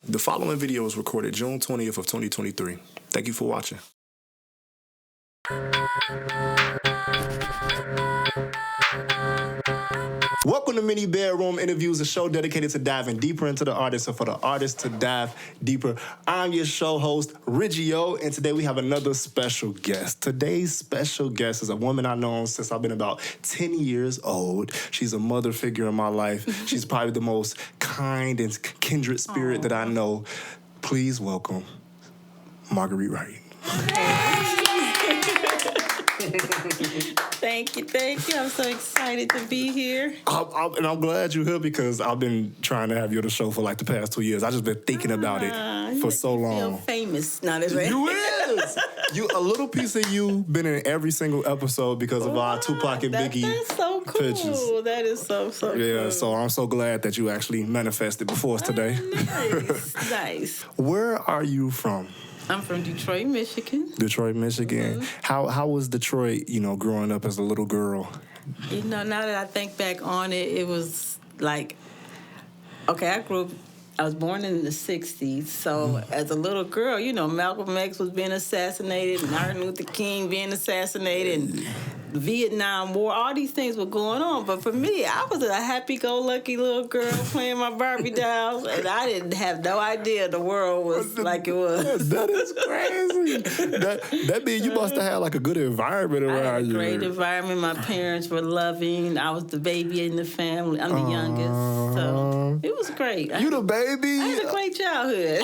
The following video was recorded June 20th of 2023. Thank you for watching. Welcome to Mini Bedroom Interviews, a show dedicated to diving deeper into the artist and for the artist to dive deeper. I'm your show host, Ridgio, and today we have another special guest. Today's special guest is a woman I've known since I've been about 10 years old. She's a mother figure in my life. She's probably the most kind and kindred spirit that I know. Please welcome Marguerite Wright. Thank you. I'm so excited to be here. And I'm glad you're here because I've been trying to have you on the show for like the past 2 years. I've just been thinking about it for so long. Feel famous. Not as right. You is. A little piece of you been in every single episode because of our Tupac and Biggie That's so cool. pictures. That is so cool. Yeah, so I'm so glad that you actually manifested before us today. Nice. Where are you from? I'm from Detroit, Michigan. Detroit, Michigan. Mm-hmm. How was Detroit, growing up as a little girl? Now that I think back on it, it was like, okay, I was born in the 60s, so as a little girl, Malcolm X was being assassinated, Martin Luther King being assassinated, and the Vietnam War, all these things were going on. But for me, I was a happy-go-lucky little girl playing my Barbie dolls, and I didn't have no idea the world was like it was. That is crazy. That means you must have had like a good environment around you. I had a great environment. My parents were loving. I was the baby in the family. I'm the youngest, so it was great. You the baby? I had a great childhood.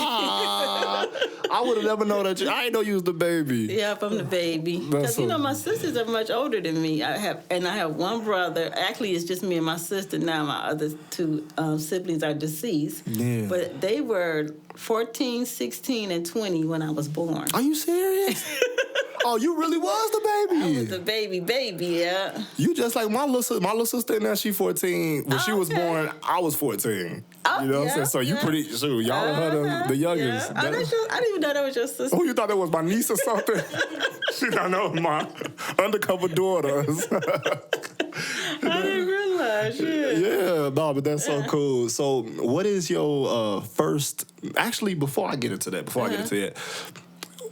I would have never known that. I didn't know you was the baby. Yep, I'm the baby. Because my sisters are much older than me. I have one brother. Actually, it's just me and my sister now. My other two siblings are deceased. Yeah. But they were 14, 16, and 20 when I was born. Are you serious? Oh, you really was the baby. I was the baby, yeah. You just like my little sister now, she 14. When she was born, I was 14. Oh, you know what I'm saying? So you pretty sure y'all are her the youngest. Yeah. I didn't even know that was your sister. Oh, you thought that was my niece or something? She thought that was my undercover daughters. I didn't realize, Yeah, no, but that's so cool. So what is your first, actually, before I get into it,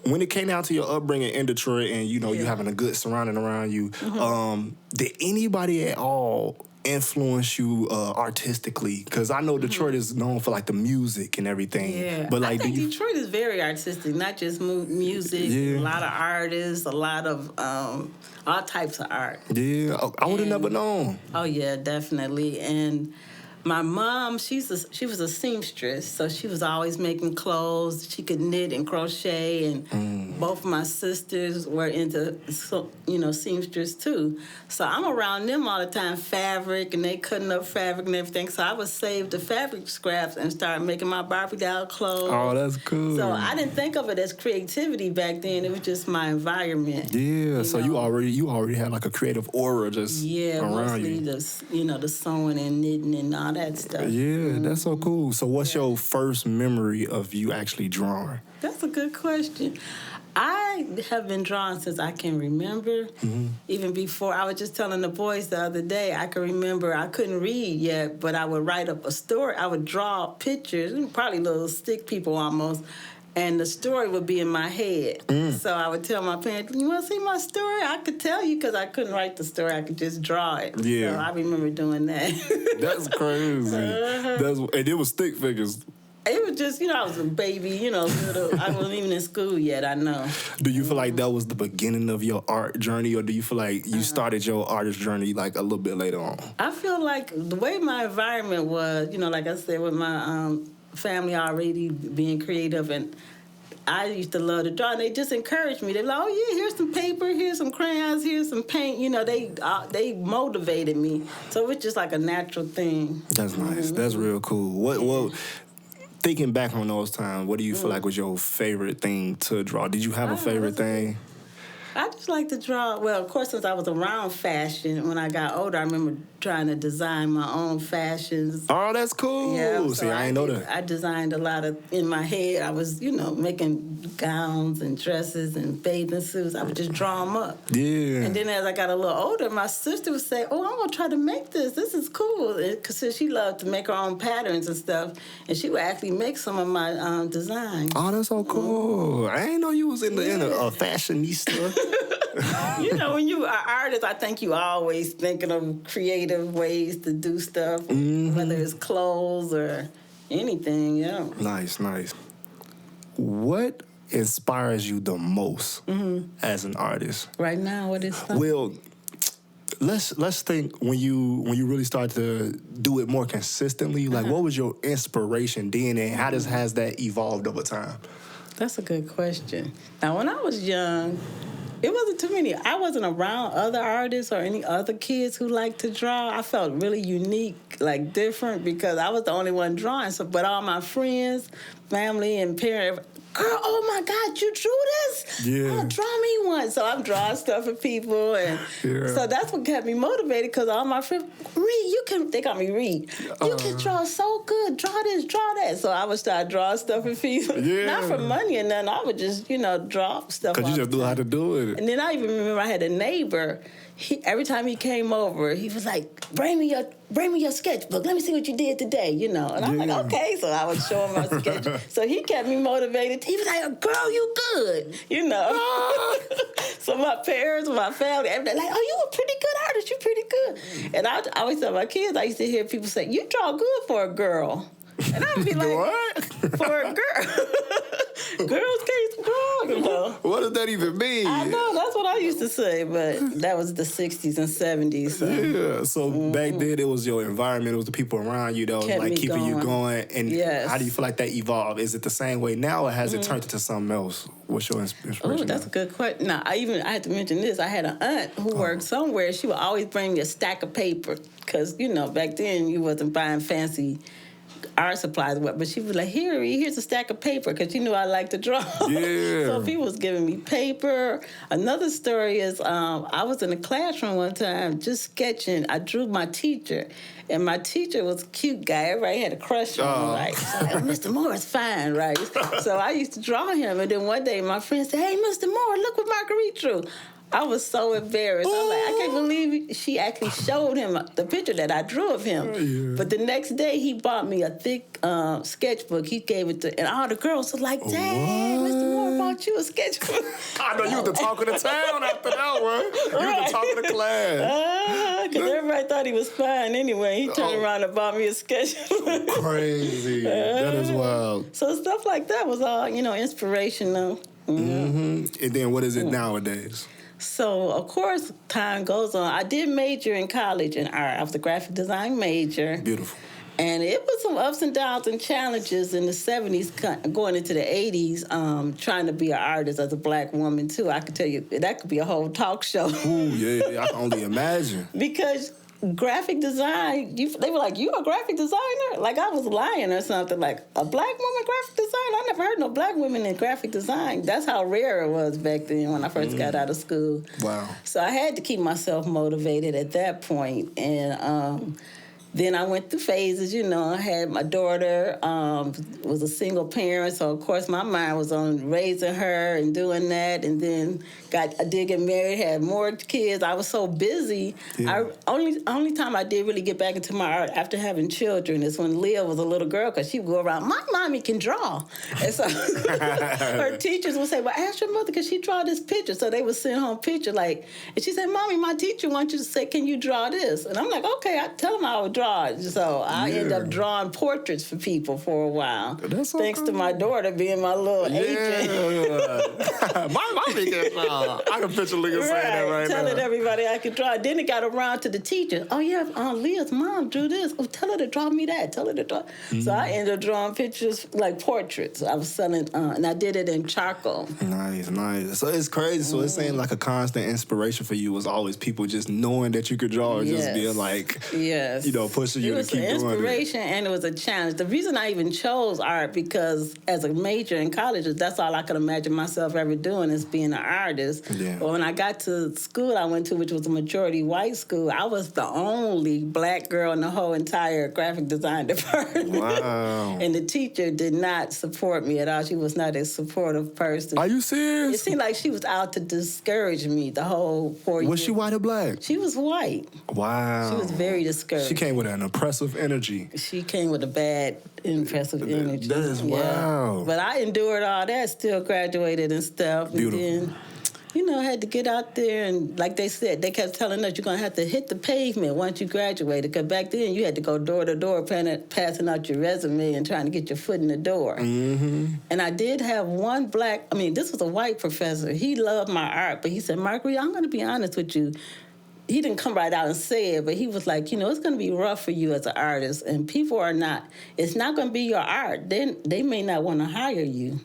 when it came down to your upbringing in Detroit and, you having a good surrounding around you, did anybody at all influence you artistically? Because I know Detroit is known for, like, the music and everything. Yeah, but, like, I think Detroit is very artistic, not just music, a lot of artists, a lot of all types of art. Yeah, I would have never known. Oh, yeah, definitely. And my mom, she was a seamstress, so she was always making clothes. She could knit and crochet, and both of my sisters were into, seamstress too. So I'm around them all the time, fabric, and they cutting up fabric and everything. So I would save the fabric scraps and start making my Barbie doll clothes. Oh, that's cool. So I didn't think of it as creativity back then. It was just my environment. Yeah, so you already had like a creative aura just around you. Mostly the sewing and knitting and all that stuff. Yeah, that's so cool. So what's your first memory of you actually drawing? That's a good question. I have been drawing since I can remember. Even before, I was just telling the boys the other day, I can remember I couldn't read yet, but I would write up a story. I would draw pictures, probably little stick people almost, and the story would be in my head. So I would tell my parents, you want to see my story? I could tell you because I couldn't write the story. I could just draw it. Yeah. So I remember doing that. That's crazy. And it was stick figures. It was just, I was a baby, little. I wasn't even in school yet, I know. Do you feel like that was the beginning of your art journey, or do you feel like you started your artist journey like a little bit later on? I feel like the way my environment was, like I said, with my family already being creative, and I used to love to draw, and they just encouraged me. They were like, oh, yeah, here's some paper, here's some crayons, here's some paint. They motivated me. So it was just like a natural thing. That's nice. That's real cool. What thinking back on those times, what do you feel like was your favorite thing to draw? Did you have a favorite thing? I always liked to draw. Well, of course, since I was around fashion, when I got older, I remember trying to design my own fashions. Oh, that's cool. Yeah, See, I ain't know that. I designed a lot of, in my head, I was, making gowns and dresses and bathing suits. I would just draw them up. Yeah. And then as I got a little older, my sister would say, oh, I'm going to try to make this. This is cool. Because she loved to make her own patterns and stuff. And she would actually make some of my designs. Oh, that's so cool. I ain't know you was in a fashionista. When you are artist, I think you always thinking of creative ways to do stuff, whether it's clothes or anything, Nice. What inspires you the most as an artist? Right now, what is something? Well, let's think when you really start to do it more consistently. Like, what was your inspiration then, and how has that evolved over time? That's a good question. Now, when I was young, it wasn't too many. I wasn't around other artists or any other kids who liked to draw. I felt really unique, like different, because I was the only one drawing. So, but all my friends, family, and parents, girl, oh my God, you drew this? Yeah. Oh, draw me one. So I'm drawing stuff for people, and so that's what kept me motivated. Because all my friends, they got me Reed. You can draw so good. Draw this, draw that. So I would start drawing stuff for people, not for money and nothing. I would just, draw stuff. Because you just knew how to do it. And then I even remember I had a neighbor. Every time he came over, he was like, "Bring me your sketchbook. Let me see what you did today." And I'm like, "Okay." So I would show him my sketchbook. So he kept me motivated. He was like, "Girl, you good." So my parents, my family, everybody like, "Oh, you a pretty good artist. You pretty good." And I always tell my kids, I used to hear people say, "You draw good for a girl." And I would be like, what? For a girl. Girls can't draw, What does that even mean? I know, that's what I used to say, but that was the 60s and 70s. So. Yeah, so back then it was your environment, it was the people around you that was like keeping you going. And how do you feel like that evolved? Is it the same way now, or has it turned into something else? What's your inspiration? Oh, that's a good question. Now, I had to mention this. I had an aunt who worked somewhere. She would always bring me a stack of paper because, back then you wasn't buying fancy art supplies, but she was like, here's a stack of paper, because she knew I liked to draw. Yeah. So people was giving me paper. Another story is I was in a classroom one time just sketching. I drew my teacher, and my teacher was a cute guy. Everybody had a crush on him, right? So Mr. Moore is fine, right? So I used to draw him, and then one day my friend said, "Hey, Mr. Moore, look what Marguerite drew." I was so embarrassed. I was like, I can't believe she actually showed him the picture that I drew of him. Yeah. But the next day, he bought me a thick sketchbook. He gave it to, and all the girls were like, "Dang, Mr. Moore bought you a sketchbook." I know you was the talk of the town after that one. You was the talk of the class. Because everybody thought he was fine anyway. He turned around and bought me a sketchbook. Crazy. That is wild. So stuff like that was all, inspirational. And then what is it nowadays? So, of course, time goes on. I did major in college in art. I was a graphic design major. Beautiful. And it was some ups and downs and challenges in the 70s, going into the 80s, trying to be an artist as a black woman, too. I could tell you, that could be a whole talk show. Ooh, yeah, I can only imagine. Because graphic design, they were like, "You a graphic designer?" Like I was lying or something. Like, a black woman graphic designer? I never heard no black women in graphic design. That's how rare it was back then when I first got out of school. Wow. So I had to keep myself motivated at that point. And then I went through phases, I had my daughter, was a single parent, so of course my mind was on raising her and doing that, and then I did get married, had more kids. I was so busy. Yeah. Only time I did really get back into my art after having children is when Leah was a little girl, because she would go around, "My mommy can draw." And so her teachers would say, "Well, ask your mother, because she draw this picture." So they would send home picture, and she said, "Mommy, my teacher wants you to say, can you draw this?" And I'm like, "Okay." I tell them I would draw. So I ended up drawing portraits for people for a while. That's so thanks cool. to my daughter being my little agent. My mommy can draw. I can picture Leah saying that right now. Telling everybody I could draw. Then it got around to the teacher. "Oh, yeah, Leah's mom drew this. Oh, tell her to draw me that. Tell her to draw." So I ended up drawing pictures, like portraits. I was selling, and I did it in charcoal. Nice. So it's crazy. So it's saying like a constant inspiration for you was always people just knowing that you could draw, or just being like, pushing you It to was keep an doing it. inspiration and it was a challenge. The reason I even chose art because as a major in college, that's all I could imagine myself ever doing is being an artist. Yeah. But when I got to school I went to, which was a majority white school, I was the only black girl in the whole entire graphic design department. Wow. And the teacher did not support me at all. She was not a supportive person. Are you It serious? seemed like she was out to discourage me the whole 4 years. Was she white or black? She was white. Wow. She was very discouraged. She came with an oppressive energy. She came with a bad, impressive energy. That is wow. But I endured all that, still graduated and stuff. Beautiful. And then, you know, had to get out there and, like they said, they kept telling us you're going to have to hit the pavement once you graduated. Because back then you had to go door to door passing out your resume and trying to get your foot in the door. Mm-hmm. And I did have one this was a white professor. He loved my art, but he said, Marguerite, I'm going to be honest with you. He didn't come right out and say it, but he was like, it's going to be rough for you as an artist, and it's not going to be your art. Then they may not want to hire you.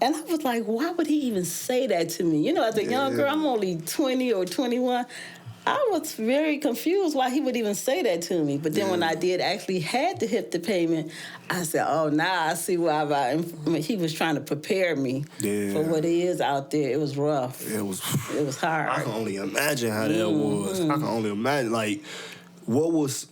And I was like, why would he even say that to me? As a young girl, I'm only 20 or 21. I was very confused why he would even say that to me. But then when I did actually had to hit the pavement, I said, oh, now I see why he was trying to prepare me for what it is out there. It was rough. It was hard. I can only imagine how that was. I can only imagine, like, what was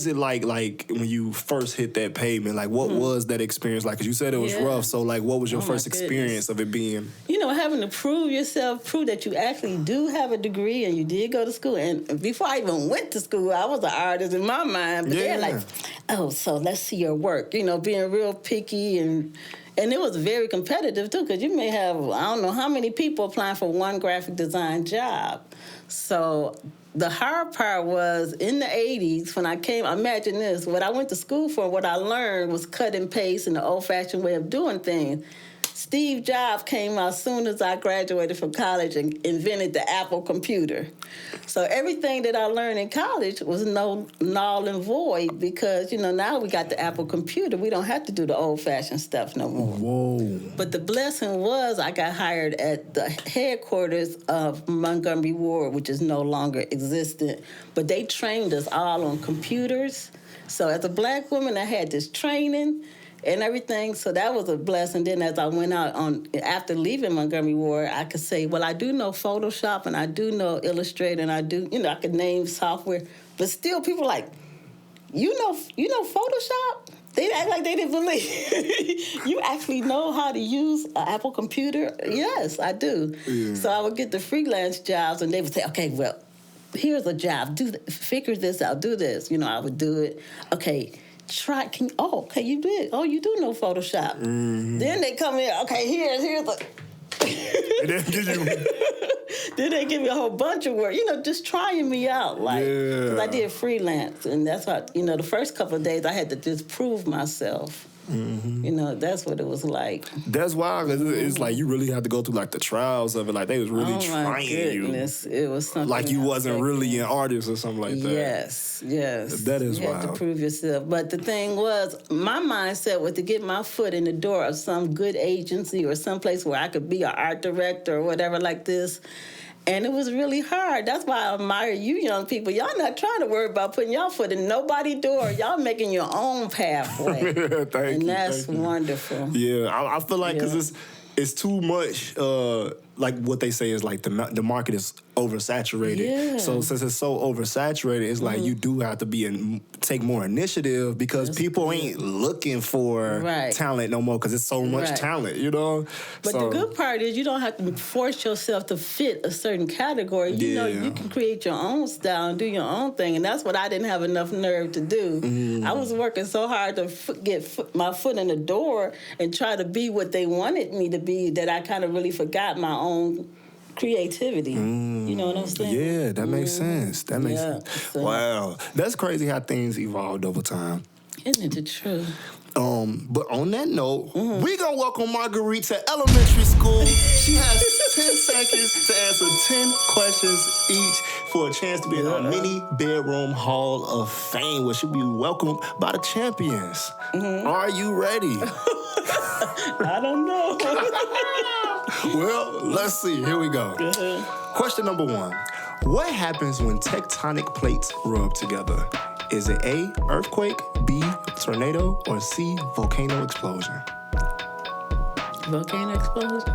it like when you first hit that pavement? Like, what was that experience like? Because you said it was rough. So, like, what was your first experience of it being? Having to prove yourself, prove that you actually do have a degree and you did go to school. And before I even went to school, I was an artist in my mind. But they're like, oh, so let's see your work. Being real picky and it was very competitive, too, because you may have, I don't know how many people applying for one graphic design job. So the hard part was in the 80s when I came, imagine this, what I went to school for, what I learned was cut and paste and the old-fashioned way of doing things. Steve Jobs came out as soon as I graduated from college and invented the Apple computer. So everything that I learned in college was null and void because, now we got the Apple computer. We don't have to do the old-fashioned stuff no more. Whoa. But the blessing was I got hired at the headquarters of Montgomery Ward, which is no longer existent. But they trained us all on computers. So as a black woman, I had this training and everything, so that was a blessing. Then as I went out after leaving Montgomery Ward, I could say, well, I do know Photoshop and I do know Illustrator and I do, I could name software, but still people like, you know Photoshop? They act like they didn't believe. You actually know how to use an Apple computer? Yes, I do. Yeah. So I would get the freelance jobs and they would say, okay, well, here's a job, figure this out, do this. I would do it. Okay. You did. Oh, you do know Photoshop. Mm-hmm. Then they come in, okay, here's the... Then they give me a whole bunch of work, just trying me out. Because I did freelance, and that's how, the first couple of days I had to just prove myself. Mm-hmm. That's what it was like. That's wild, because it's like you really had to go through like the trials of it. Like they was really trying you. It was something like you wasn't really an artist or something like that. Yes. That is wild. You had to prove yourself. But the thing was, my mindset was to get my foot in the door of some good agency or someplace where I could be an art director or whatever like this. And it was really hard. That's why I admire you young people. Y'all not trying to worry about putting y'all foot in nobody's door. Y'all making your own pathway. That's wonderful. Yeah, I feel like because it's too much, like what they say is like the market is oversaturated. Yeah. So since it's so oversaturated, it's like you do have to take more initiative because people ain't looking for talent no more because it's so much talent, But the good part is you don't have to force yourself to fit a certain category. You can create your own style and do your own thing, and that's what I didn't have enough nerve to do. Mm. I was working so hard to get my foot in the door and try to be what they wanted me to be that I kind of really forgot my own creativity. You know what I'm saying? Yeah, that makes sense. That makes sense. So, wow. That's crazy how things evolved over time. Isn't it true? But on that note, we're going to welcome Marguerite to elementary school. She has 10 seconds to answer 10 questions each for a chance to be in our mini bedroom hall of fame, where she'll be welcomed by the champions. Are you ready? I don't know. Well, let's see. Here we go. Question number 1. What happens when tectonic plates rub together? Is it A, earthquake, B, tornado, or C, volcano explosion? Volcano explosion.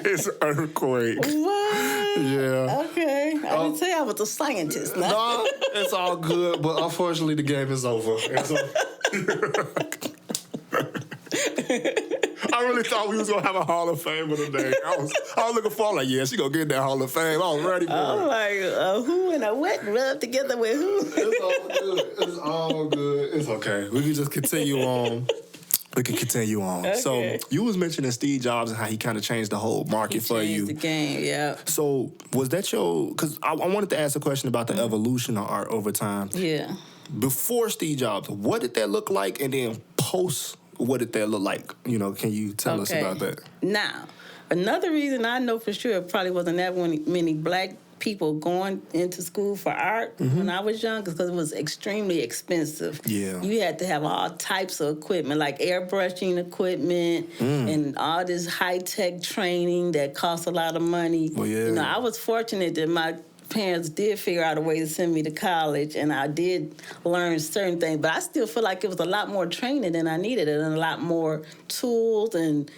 It's earthquake. What? Yeah. Okay. I didn't say I was a scientist. No, it's all good, but unfortunately the game is over. I really thought we was gonna have a Hall of Famer today. I was looking for like, yeah, she gonna get that Hall of Fame. I was ready for it. Like, who and a what rub together with who? It's all good. It's all good. It's okay. We can just continue on. Okay. So you was mentioning Steve Jobs and how he kind of changed the whole market for you. The game, yeah. So was that because I wanted to ask a question about the evolution of art over time. Yeah. Before Steve Jobs, what did that look like? And then post, what did that look like? You know, can you tell us about that? Now, another reason I know for sure it probably wasn't that many black people going into school for art when I was young because it was extremely expensive. Yeah. You had to have all types of equipment, like airbrushing equipment and all this high-tech training that cost a lot of money. Well, yeah. You know, I was fortunate that my parents did figure out a way to send me to college, and I did learn certain things, but I still feel like it was a lot more training than I needed and a lot more tools and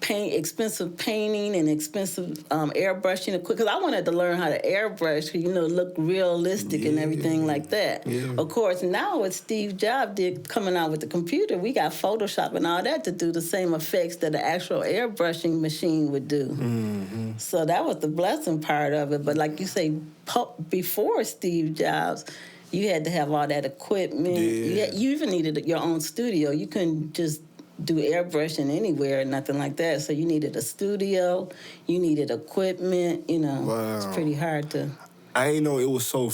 expensive painting and expensive airbrushing equipment, because I wanted to learn how to airbrush, you know, look realistic and everything like that. Yeah. Of course, now what Steve Jobs did coming out with the computer, we got Photoshop and all that to do the same effects that the actual airbrushing machine would do. Mm-hmm. So that was the blessing part of it. But like you say, before Steve Jobs, you had to have all that equipment. Yeah. You even needed your own studio. You couldn't just do airbrushing anywhere, nothing like that. So you needed a studio, you needed equipment, you know. Wow. It's pretty hard to... I didn't know it was so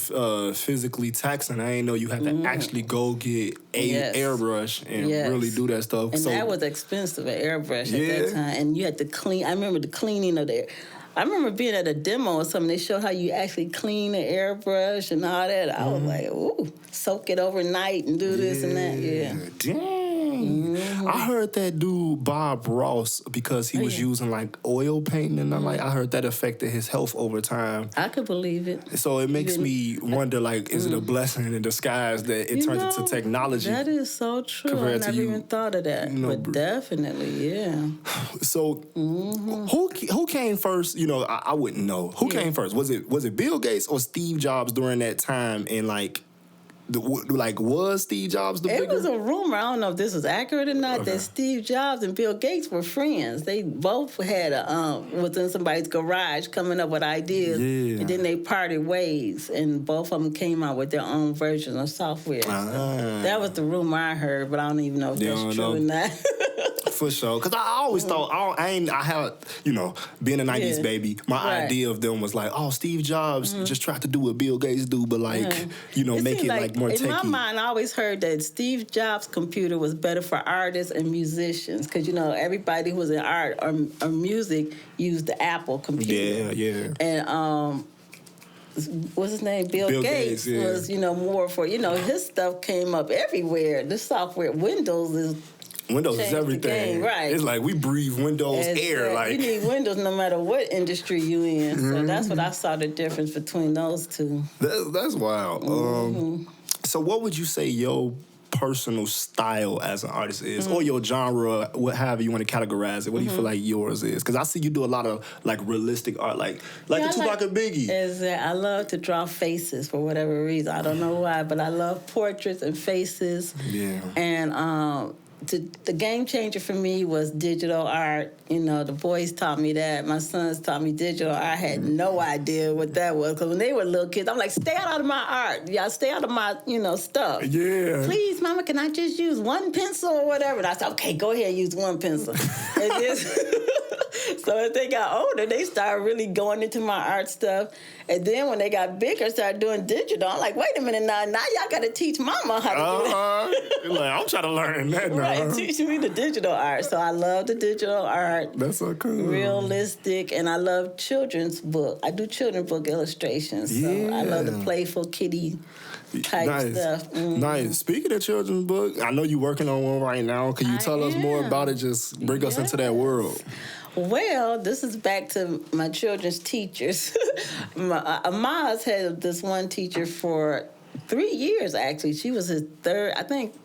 physically taxing. I didn't know you had to actually go get a airbrush and really do that stuff. And that was expensive, an airbrush at that time. And you had to clean. I remember the cleaning of the... I remember being at a demo or something. They showed how you actually clean the airbrush and all that. I was like, ooh, soak it overnight and do this and that. Yeah. Dang. I heard that dude Bob Ross, because he was using like oil paint, and I heard that affected his health over time. I could believe it. So it makes me wonder, like, is it a blessing in disguise that it turns into technology? That is so true. I never even thought of that. You know, but definitely, yeah. So who came first? You know, I wouldn't know. Who came first? Was it Bill Gates or Steve Jobs during that time? And was Steve Jobs the bigger? It was a rumor. I don't know if this was accurate or not. That Steve Jobs and Bill Gates were friends. They both had was in somebody's garage coming up with ideas, and then they parted ways, and both of them came out with their own version of software. So that was the rumor I heard, but I don't even know if that's true or not. For sure, because I always thought I had, you know, being a '90s baby, my idea of them was like, oh, Steve Jobs just tried to do what Bill Gates do, but you know, make it like more techie. In my mind, I always heard that Steve Jobs' computer was better for artists and musicians, because you know everybody who was in art or music used the Apple computer. Yeah. And what's his name? Bill Gates was, you know, more for, you know, his stuff came up everywhere. The software, Windows is everything. Right. It's like we breathe Windows air. Like you need Windows no matter what industry you in. So that's what I saw the difference between those two. That's wild. So what would you say your personal style as an artist is, or your genre, however you want to categorize it? What do you feel like yours is? Because I see you do a lot of like realistic art, like the Tupac and Biggie. I love to draw faces for whatever reason. I don't know why, but I love portraits and faces. Yeah. And the game changer for me was digital art. You know, the boys taught me that. My sons taught me digital art. I had no idea what that was, because when they were little kids, I'm like, stay out of my art. Y'all stay out of my, you know, stuff. Yeah. Please, Mama, can I just use one pencil or whatever? And I said, okay, go ahead, use one pencil. So as they got older, they started really going into my art stuff. And then when they got bigger, started doing digital. I'm like, wait a minute now y'all got to teach Mama how to do that. Like, I'm trying to learn that now. Right, teach me the digital art. So I love the digital art. That's so cool. Realistic, and I love children's book. I do children's book illustrations. So I love the playful kitty type stuff. Nice. Speaking of children's book, I know you're working on one right now. Can you tell us more about it? Just bring us into that world. Well, this is back to my children's teachers. Amaz had this one teacher for 3 years, actually. She was his third, I think,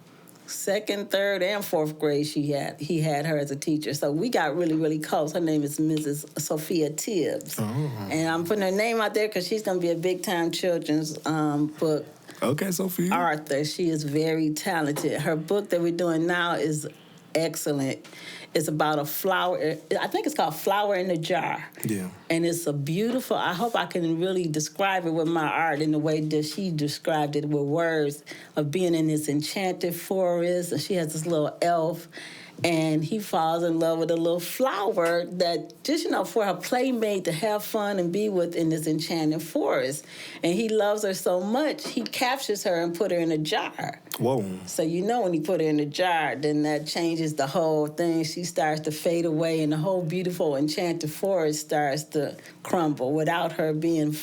second, third, and fourth grade he had her as a teacher. So we got really, really close. Her name is Mrs. Sophia Tibbs. Oh. And I'm putting her name out there because she's going to be a big-time children's book Okay, Sophia. author. She is very talented. Her book that we're doing now is excellent. It's about a flower. I think it's called Flower in a Jar. Yeah. And it's a beautiful, I hope I can really describe it with my art in the way that she described it with words of being in this enchanted forest. And she has this little elf. And he falls in love with a little flower that just, for her playmate to have fun and be with in this enchanted forest. And he loves her so much, he captures her and put her in a jar. Whoa. So when he put her in a jar, then that changes the whole thing. She starts to fade away, and the whole beautiful enchanted forest starts to crumble without her being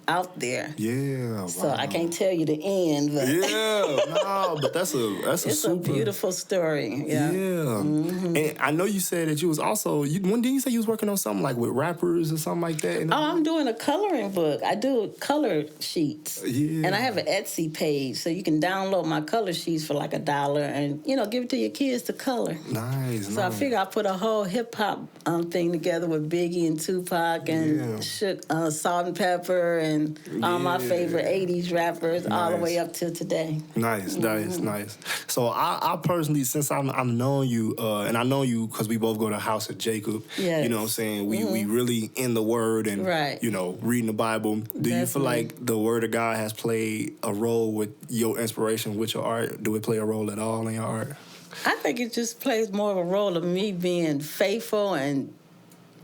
out there. Yeah. Wow. So I can't tell you the end, but but that's it's super, a beautiful story. Yeah. Mm-hmm. And I know you said that you was also when did you say you was working on something like with rappers or something like that? Oh, I'm doing a coloring book. I do color sheets. Yeah. And I have an Etsy page, so you can download my color sheets for like $1 and, give it to your kids to color. Nice. So I figure I put a whole hip-hop thing together with Biggie and Tupac and Salt and Pepper and all my favorite 80s rappers all the way up to today. Nice. So I personally, since I've known you, and I know you because we both go to the house of Jacob, yes. you know what I'm saying? We really in the Word and, reading the Bible. Do you feel like the Word of God has played a role with your inspiration, with your art? Do it play a role at all in your art? I think it just plays more of a role of me being faithful and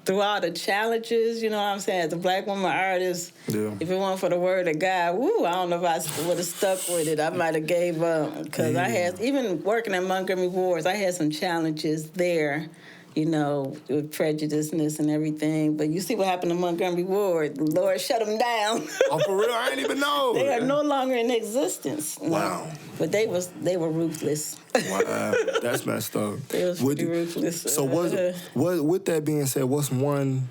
through all the challenges, you know what I'm saying? As a black woman artist, if it weren't for the Word of God, I don't know if I would have stuck with it. I might have gave up because I had, even working at Montgomery Wards, I had some challenges there, with prejudiceness and everything. But you see what happened to Montgomery Ward. The Lord shut them down. Oh, for real? I didn't even know. They are no longer in existence. Wow. But they were ruthless. Wow, that's messed up. They was pretty ruthless. So with that being said, what's one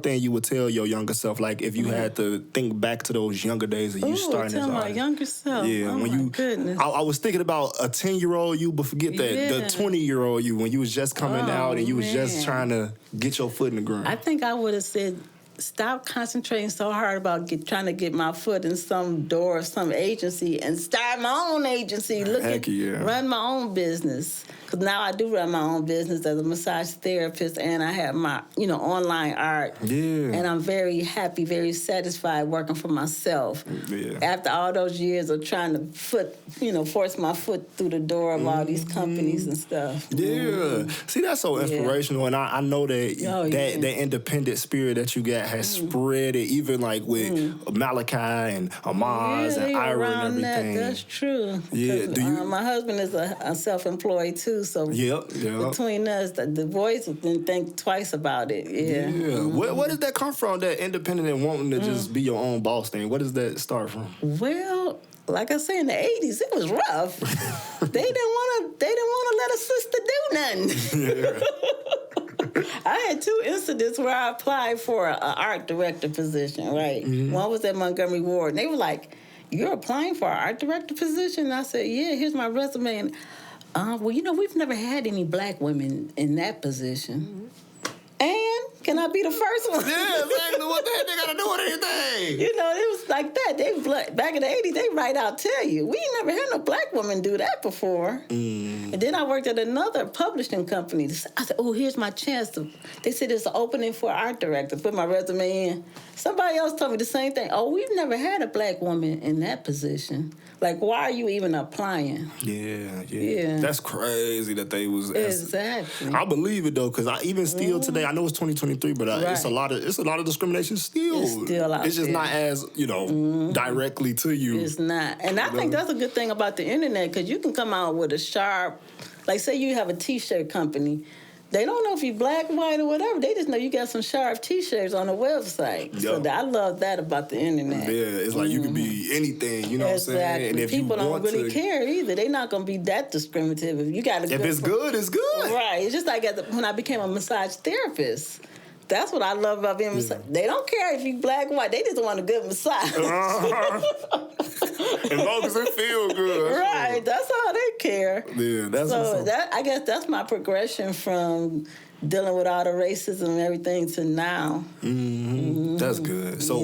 thing you would tell your younger self, like if you had to think back to those younger days of you starting as an artist? Tell my younger self. Yeah, oh my goodness. I was thinking about a 10-year-old you, but forget that, the 20-year-old you when you was just coming out and you was just trying to get your foot in the ground. I think I would have said, stop concentrating so hard about trying to get my foot in some door of some agency and start my own agency. Run my own business. Because now I do run my own business as a massage therapist, and I have my, online art. Yeah. And I'm very happy, very satisfied working for myself. Yeah. After all those years of trying to force my foot through the door of all these companies and stuff. Yeah. See, that's so inspirational, and I know that that independent spirit that you got has spread it, even like with Malachi and Amaz and Ira and everything. That's true. Yeah. My husband is a self-employed too. So between us, the boys didn't think twice about it. Yeah. Where does that come from? That independent and wanting to just be your own boss thing. Where does that start from? Well, like I say, in the 80s, it was rough. They didn't want to let a sister do nothing. I had 2 incidents where I applied for an art director position. Right. Mm-hmm. One was at Montgomery Ward, and they were like, "You're applying for an art director position?" And I said, "Yeah. Here's my resume." And we've never had any black women in that position. And can I be the first one? Yeah, exactly. What the heck they got to do with anything? It was like that. Back in the 80s, they right out tell you. We ain't never had no black woman do that before. And then I worked at another publishing company. I said, here's my chance. They said there's an opening for art director. Put my resume in. Somebody else told me the same thing. We've never had a black woman in that position. Like, why are you even applying? Yeah. That's crazy that they was... Exactly. I believe it, though, because even still today, I know it's 2023, but it's a lot of discrimination still. It's still out there. It's just not as, directly to you. It's not. And I think that's a good thing about the internet, because you can come out with a sharp... Like, say you have a T-shirt company. they don't know if you black, white, or whatever. They just know you got some sharp T-shirts on the website. Yep. So I love that about the internet. Yeah, it's like you can be anything, you know what I'm saying? And if people you don't want really care either. They're not going to be that discriminative. If you got a if it's good, it's good. Right. It's just like when I became a massage therapist. That's what I love about being a massage. They don't care if you black or white. They just want a good massage. As long as it feels good. Right. That's all they care. Yeah, that's so I guess that's my progression from dealing with all the racism and everything to now. That's good. So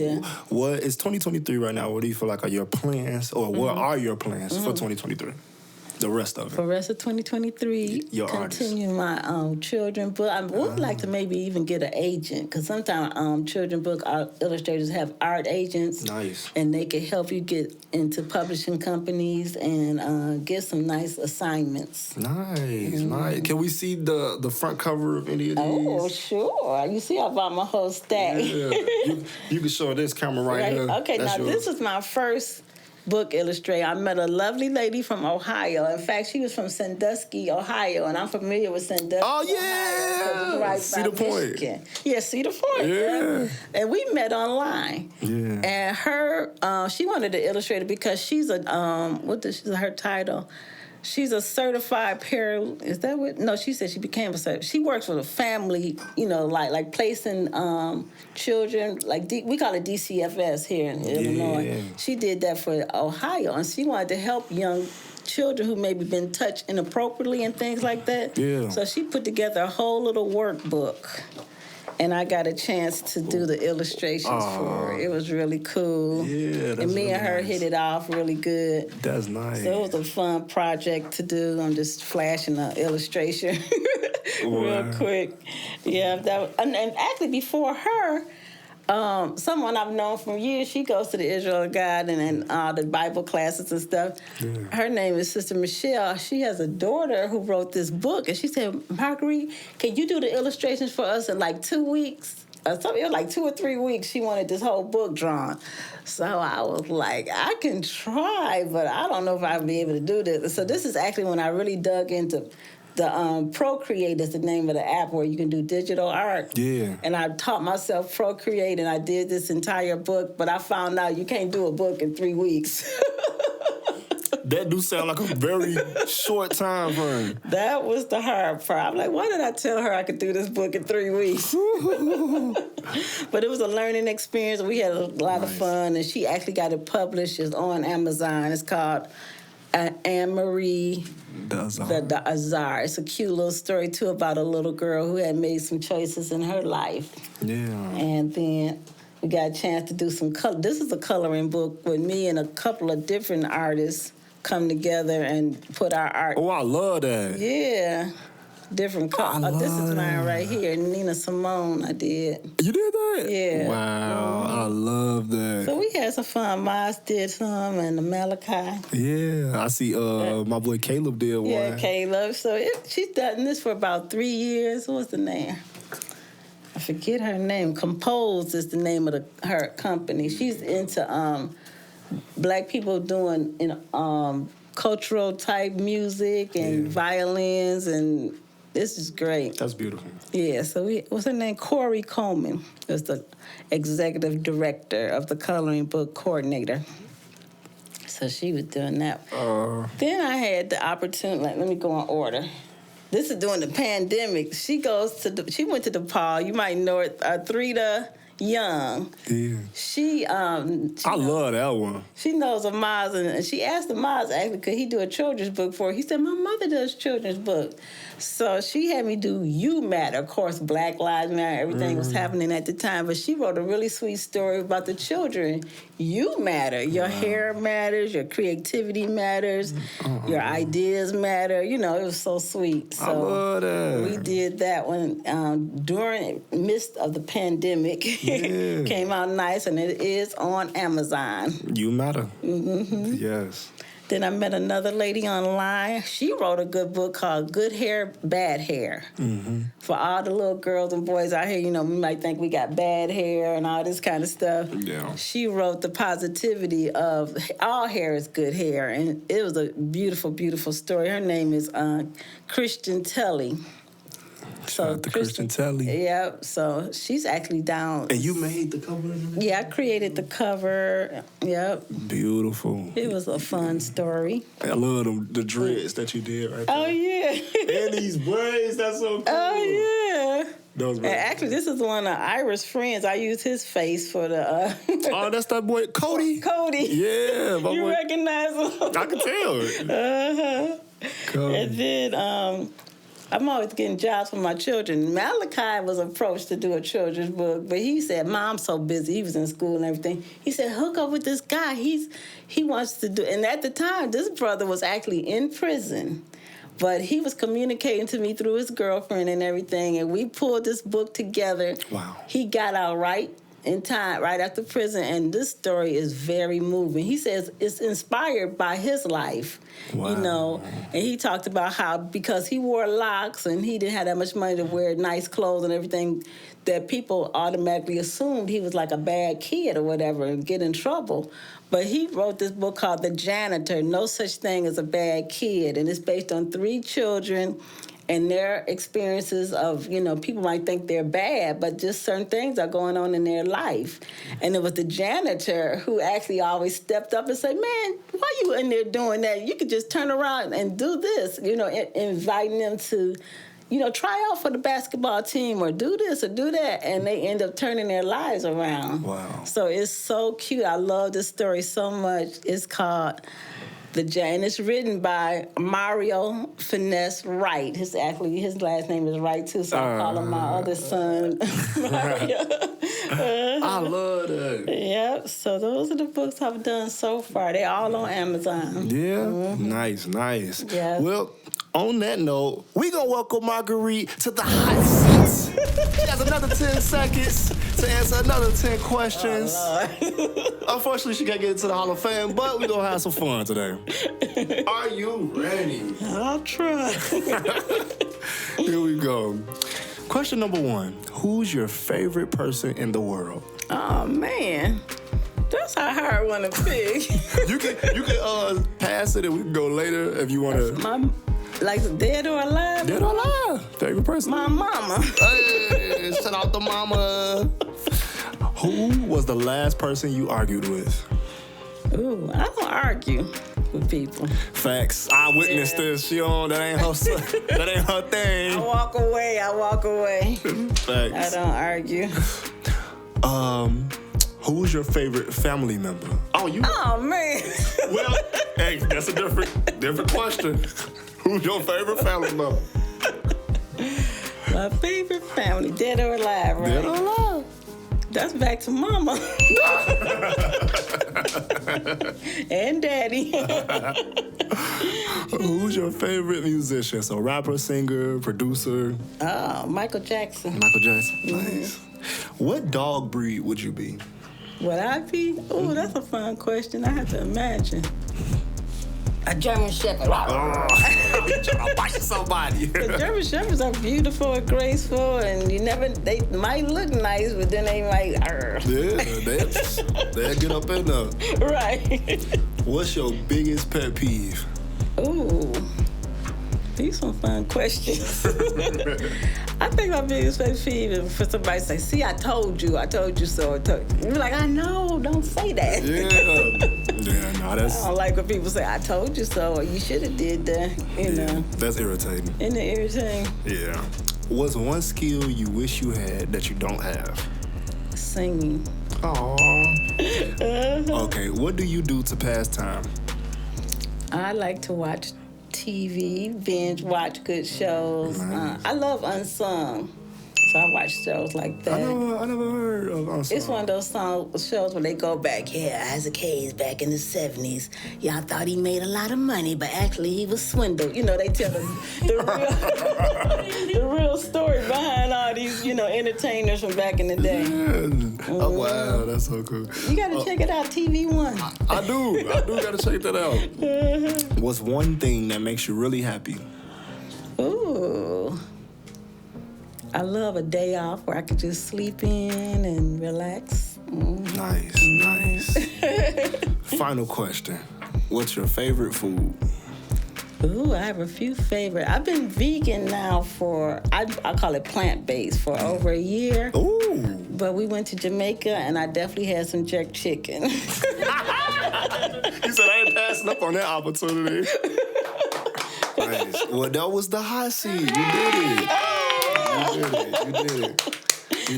what is 2023 right now? What do you feel like are your plans, or what are your plans for 2023? The rest of it. For the rest of 2023, Your continue my children book. I would like to maybe even get an agent, because sometimes children book illustrators have art agents. Nice. And they can help you get into publishing companies and get some nice assignments. Nice. Can we see the front cover of any of these? Oh, sure. You see I bought my whole stack. Yeah. you can show this camera right here. Okay, That's now yours. this is my first book illustrator. I met a lovely lady from Ohio. In fact, she was from Sandusky, Ohio, and I'm familiar with Sandusky. Oh, yeah. Ohio, right See by the point. Michigan. Yeah, see the point. Yeah. And we met online. Yeah. And her, she wanted to illustrate it because she's a, her title? She's a certified is that what? No, she said she became a certified. She works with a family, like placing children, we call it DCFS here in Illinois. She did that for Ohio, and she wanted to help young children who maybe been touched inappropriately and things like that. Yeah. So she put together a whole little workbook. And I got a chance to do the illustrations for her. It was really cool. Yeah, that's and me really and her nice. hit it off really good. That's nice. So it was a fun project to do. I'm just flashing an illustration real quick. Yeah, and actually before her, someone I've known from years, she goes to the Israel God and the Bible classes and stuff. Yeah. Her name is Sister Michelle. She has a daughter who wrote this book, and she said, Marguerite, can you do the illustrations for us in like 2 weeks? It was like 2 or 3 weeks. She wanted this whole book drawn. So I was like, I can try, but I don't know if I'll be able to do this. So this is actually when I really dug into the Procreate is the name of the app where you can do digital art. Yeah. And I taught myself Procreate, and I did this entire book, but I found out you can't do a book in 3 weeks. That do sound like a very short time frame. That was the hard part. I'm like, why did I tell her I could do this book in 3 weeks? But it was a learning experience. We had a lot of fun, and she actually got it published. It's on Amazon. It's called Anne-Marie the Azar. It's a cute little story, too, about a little girl who had made some choices in her life. Yeah. And then we got a chance to do some color. This is a coloring book with me and a couple of different artists come together and put our art. Oh, I love that. Yeah. Different colors. This is mine right here. Nina Simone, I did. You did that? Yeah. Wow, I love that. So we had some fun. Miles did some, and the Malachi. Yeah, I see my boy Caleb did one. Yeah, Caleb. So she's done this for about 3 years. What's the name? I forget her name. Compose is the name of her company. She's into black people doing cultural type music and violins, and this is great. That's beautiful. Yeah, so what's her name? Corey Coleman is the executive director of the coloring book coordinator. So she was doing that. Then I had the opportunity, let me go in order. This is during the pandemic. She went to DePaul. You might know it, Thrida Young. Yeah. I love that one. She knows Amaz, and she asked Amaz, actually, could he do a children's book for her? He said, my mother does children's book. So she had me do You Matter. Of course, Black Lives Matter, everything was happening at the time, but she wrote a really sweet story about the children. You matter. Your hair matters, your creativity matters, your ideas matter. You know, it was so sweet. So I love that. We did that one during the midst of the pandemic. Yeah. Came out nice, and it is on Amazon. You Matter. Mm-hmm. Yes. Then I met another lady online. She wrote a good book called Good Hair, Bad Hair. Mm-hmm. For all the little girls and boys out here, you know, we might think we got bad hair and all this kind of stuff. Yeah. She wrote the positivity of all hair is good hair. And it was a beautiful, beautiful story. Her name is Christian Telly. Shout out to Kristen Telly. Yep. So she's actually down. And you made the cover? Yeah, I created the cover. Yep. Beautiful. It was a fun story. I love the dreads that you did right there. Oh, yeah. And these braids, that's so cool. Oh, yeah. Those And actually, this is one of Ira's friends. I used his face for the... Oh, that's that boy, Cody? Cody. Yeah. My You boy. recognize him? I can tell. Uh-huh. Cody. And then I'm always getting jobs for my children. Malachi was approached to do a children's book, but he said, Mom's so busy. He was in school and everything. He said, hook up with this guy. He wants to do... And at the time, this brother was actually in prison. But he was communicating to me through his girlfriend and everything, and we pulled this book together. Wow. He got out right in time, right after prison, and this story is very moving. He says it's inspired by his life, Wow. you know, and he talked about how because he wore locks and he didn't have that much money to wear nice clothes and everything, that people automatically assumed he was like a bad kid or whatever and get in trouble. But he wrote this book called The Janitor, No Such Thing as a Bad Kid, and it's based on 3 children and their experiences of, you know, people might think they're bad, but just certain things are going on in their life. And it was the janitor who actually always stepped up and said, man, why you in there doing that? You could just turn around and do this, you know, inviting them to, you know, try out for the basketball team or do this or do that. And they end up turning their lives around. Wow. So it's so cute. I love this story so much. It's called and it's written by Mario Finesse Wright. His last name is Wright too, so I call him my other son, Mario. I love that. Yep. So those are the books I've done so far. They're all on Amazon. Yeah? Nice. Yes. Well, on that note, we gonna welcome Marguerite to the hot seats. She has another 10 seconds to answer another 10 questions. Oh, Unfortunately, she can't get into the Hall of Fame, but we gonna have some fun today. Are you ready? I'll try. Here we go. Question number 1. Who's your favorite person in the world? Oh, man. That's a hard one to pick. You can pass it and we can go later if you want to. Like dead or alive? Dead or alive? Favorite person? My mama. Hey, shout out to mama. Who was the last person you argued with? Ooh, I don't argue with people. Facts. I witnessed this. That ain't her thing. I walk away. Facts. I don't argue. Who's your favorite family member? Oh, man. Well, hey, that's a different question. Who's your favorite family member? My favorite family, dead or alive, right? Dead or alive? That's back to mama. And daddy. Who's your favorite musician? So rapper, singer, producer? Oh, Michael Jackson. Michael Jackson. Nice. What dog breed would you be? Would I be? Oh, that's a fun question. I have to imagine. A German Shepherd. Trying to bite somebody. The German Shepherds are beautiful and graceful, and they might look nice, but then they might. Yeah, they'll get up in there. Right. What's your biggest pet peeve? Ooh, these some fun questions. I think my biggest pet peeve is for somebody to say, see, I told you so. You're like, I know, don't say that. Yeah, no, that's... I don't like when people say, I told you so, or you should have did that, you know. That's irritating. Isn't it irritating? Yeah. What's one skill you wish you had that you don't have? Singing. Aww. Okay, what do you do to pass time? I like to watch TV, binge watch good shows. Nice. I love Unsung, so I watch shows like that. I never heard of Unsung. It's one of those shows where they go back. Yeah, Isaac Hayes back in the 70s. Y'all thought he made a lot of money, but actually he was swindled. You know, they tell the real story behind all these, entertainers from back in the day. Yeah. Oh, wow, that's so cool. You gotta check it out, TV One. I do gotta check that out. What's one thing that makes you really happy? Ooh. I love a day off where I could just sleep in and relax. Nice. Final question. What's your favorite food? Ooh, I have a few favorites. I've been vegan now I call it plant-based, for over a year. Ooh. But we went to Jamaica, and I definitely had some jerk chicken. You said I ain't passing up on that opportunity. Nice. Well, that was the hot seat. You did it. You did it.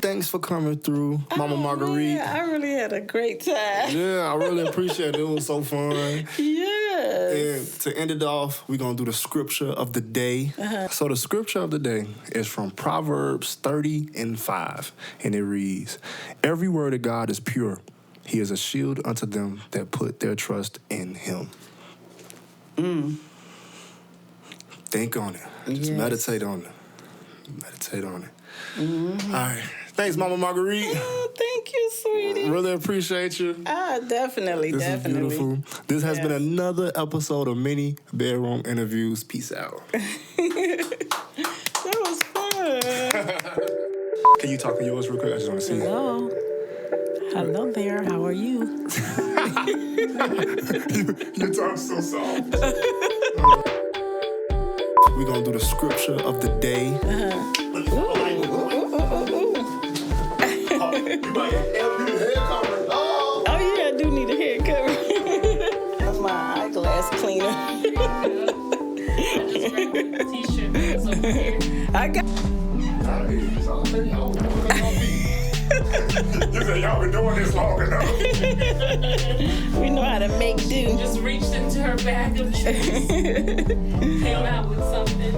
Thanks for coming through, Mama Marguerite. Yeah, I really had a great time. Yeah, I really appreciate it. It was so fun. Yes. And to end it off, we're going to do the scripture of the day. So the scripture of the day is from Proverbs 30:5. And it reads, "Every word of God is pure. He is a shield unto them that put their trust in him." Think on it. Just meditate on it. Meditate on it. Mm-hmm. All right. Thanks, Mama Marguerite. Oh, thank you, sweetie. Really appreciate you. Definitely. This is beautiful. This has been another episode of Mini Bedroom Interviews. Peace out. That was fun. Can you talk to yours real quick? I just want to see. Hello. Hello there. How are you? You talk so soft. We're going to do the scripture of the day. Oh, yeah, I do need a hair cover. That's my eyeglass cleaner. T-shirt over here. I got... You said y'all been doing this long enough. We know how to make do. Just reached into her bag of chips. Came out with something.